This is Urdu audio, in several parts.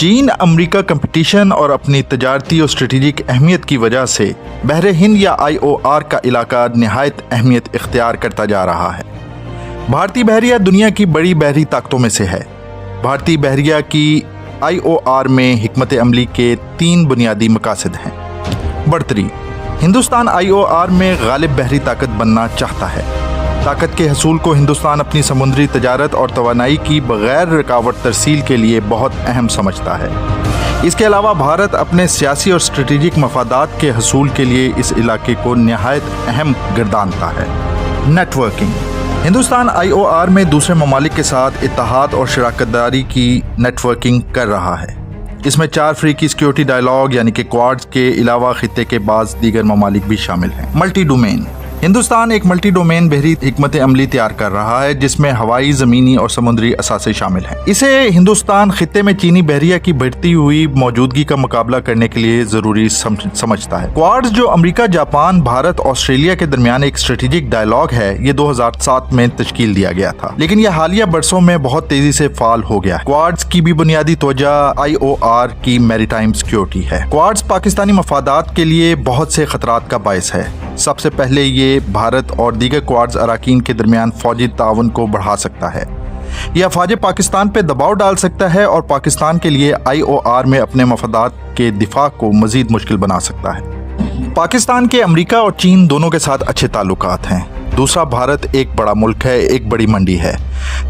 چین امریکہ کمپٹیشن اور اپنی تجارتی اور اسٹریٹجک اہمیت کی وجہ سے بحر ہند یا IOR کا علاقہ نہایت اہمیت اختیار کرتا جا رہا ہے۔ بھارتی بحریہ دنیا کی بڑی بحری طاقتوں میں سے ہے۔ بھارتی بحریہ کی IOR میں حکمت عملی کے 3 بنیادی مقاصد ہیں۔ برتری: ہندوستان IOR میں غالب بحری طاقت بننا چاہتا ہے۔ طاقت کے حصول کو ہندوستان اپنی سمندری تجارت اور توانائی کی بغیر رکاوٹ ترسیل کے لیے بہت اہم سمجھتا ہے۔ اس کے علاوہ بھارت اپنے سیاسی اور اسٹریٹجک مفادات کے حصول کے لیے اس علاقے کو نہایت اہم گردانتا ہے۔ نیٹ ورکنگ: ہندوستان IOR میں دوسرے ممالک کے ساتھ اتحاد اور شراکت داری کی نیٹ ورکنگ کر رہا ہے۔ اس میں 4 افریقی سیکیورٹی ڈائیلاگ یعنی کہ کوارڈز کے علاوہ خطے کے بعض دیگر ممالک بھی شامل ہیں۔ ملٹی ڈومین: ہندوستان ایک ملٹی ڈومین بحری حکمت عملی تیار کر رہا ہے جس میں ہوائی، زمینی اور سمندری اثاثے شامل ہیں۔ اسے ہندوستان خطے میں چینی بحریہ کی بڑھتی ہوئی موجودگی کا مقابلہ کرنے کے لیے ضروری سمجھتا ہے۔ کوارڈز جو امریکہ، جاپان، بھارت، آسٹریلیا کے درمیان ایک اسٹریٹجک ڈائیلاگ ہے، یہ 2007 میں تشکیل دیا گیا تھا، لیکن یہ حالیہ برسوں میں بہت تیزی سے فعال ہو گیا ہے۔ کوارڈز کی بھی بنیادی توجہ IOR کی میری ٹائم سیکیورٹی ہے۔ کوارڈز پاکستانی مفادات کے لیے بہت سے خطرات کا باعث ہے۔ سب سے پہلے یہ بھارت اور دیگر کوارڈز اراکین کے درمیان فوجی تعاون کو بڑھا سکتا ہے۔ یہ افواج پاکستان پہ دباؤ ڈال سکتا ہے اور پاکستان کے لیے IOR میں اپنے مفادات کے دفاع کو مزید مشکل بنا سکتا ہے۔ پاکستان کے امریکہ اور چین دونوں کے ساتھ اچھے تعلقات ہیں۔ دوسرا، بھارت ایک بڑا ملک ہے، ایک بڑی منڈی ہے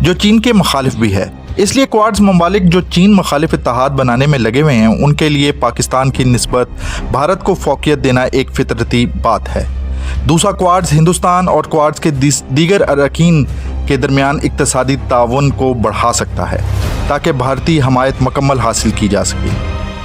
جو چین کے مخالف بھی ہے۔ اس لیے کوارڈز ممالک جو چین مخالف اتحاد بنانے میں لگے ہوئے ہیں، ان کے لیے پاکستان کی نسبت بھارت کو فوقیت دینا ایک فطرتی بات ہے۔ دوسرا، کوارڈز ہندوستان اور کوارڈز کے دیگر اراکین کے درمیان اقتصادی تعاون کو بڑھا سکتا ہے تاکہ بھارتی حمایت مکمل حاصل کی جا سکے۔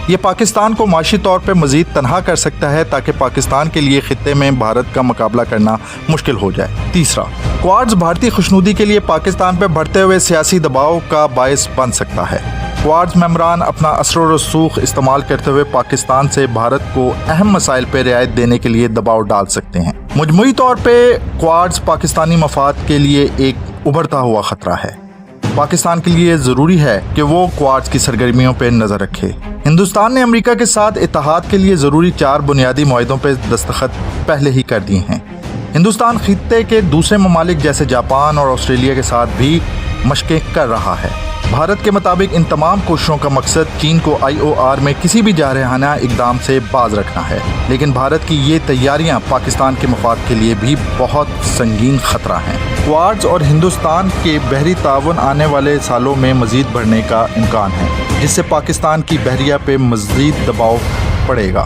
یہ پاکستان کو معاشی طور پہ مزید تنہا کر سکتا ہے تاکہ پاکستان کے لیے خطے میں بھارت کا مقابلہ کرنا مشکل ہو جائے۔ تیسرا، کوارڈز بھارتی خوشنودی کے لیے پاکستان پہ بڑھتے ہوئے سیاسی دباؤ کا باعث بن سکتا ہے۔ کوارڈز ممبران اپنا اثر و رسوخ استعمال کرتے ہوئے پاکستان سے بھارت کو اہم مسائل پہ رعایت دینے کے لیے دباؤ ڈال سکتے ہیں۔ مجموعی طور پہ کوارڈز پاکستانی مفاد کے لیے ایک ابھرتا ہوا خطرہ ہے۔ پاکستان کے لیے ضروری ہے کہ وہ کوارڈز کی سرگرمیوں پہ نظر رکھے۔ ہندوستان نے امریکہ کے ساتھ اتحاد کے لیے ضروری 4 بنیادی معاہدوں پہ دستخط پہلے ہی کر دیے ہیں۔ ہندوستان خطے کے دوسرے ممالک جیسے جاپان اور آسٹریلیا کے ساتھ بھی مشقیں کر رہا ہے۔ بھارت کے مطابق ان تمام کوششوں کا مقصد چین کو IOR میں کسی بھی جارحانہ اقدام سے باز رکھنا ہے، لیکن بھارت کی یہ تیاریاں پاکستان کے مفاد کے لیے بھی بہت سنگین خطرہ ہیں۔ کوارڈز اور ہندوستان کے بحری تعاون آنے والے سالوں میں مزید بڑھنے کا امکان ہے، جس سے پاکستان کی بحریہ پہ مزید دباؤ پڑے گا۔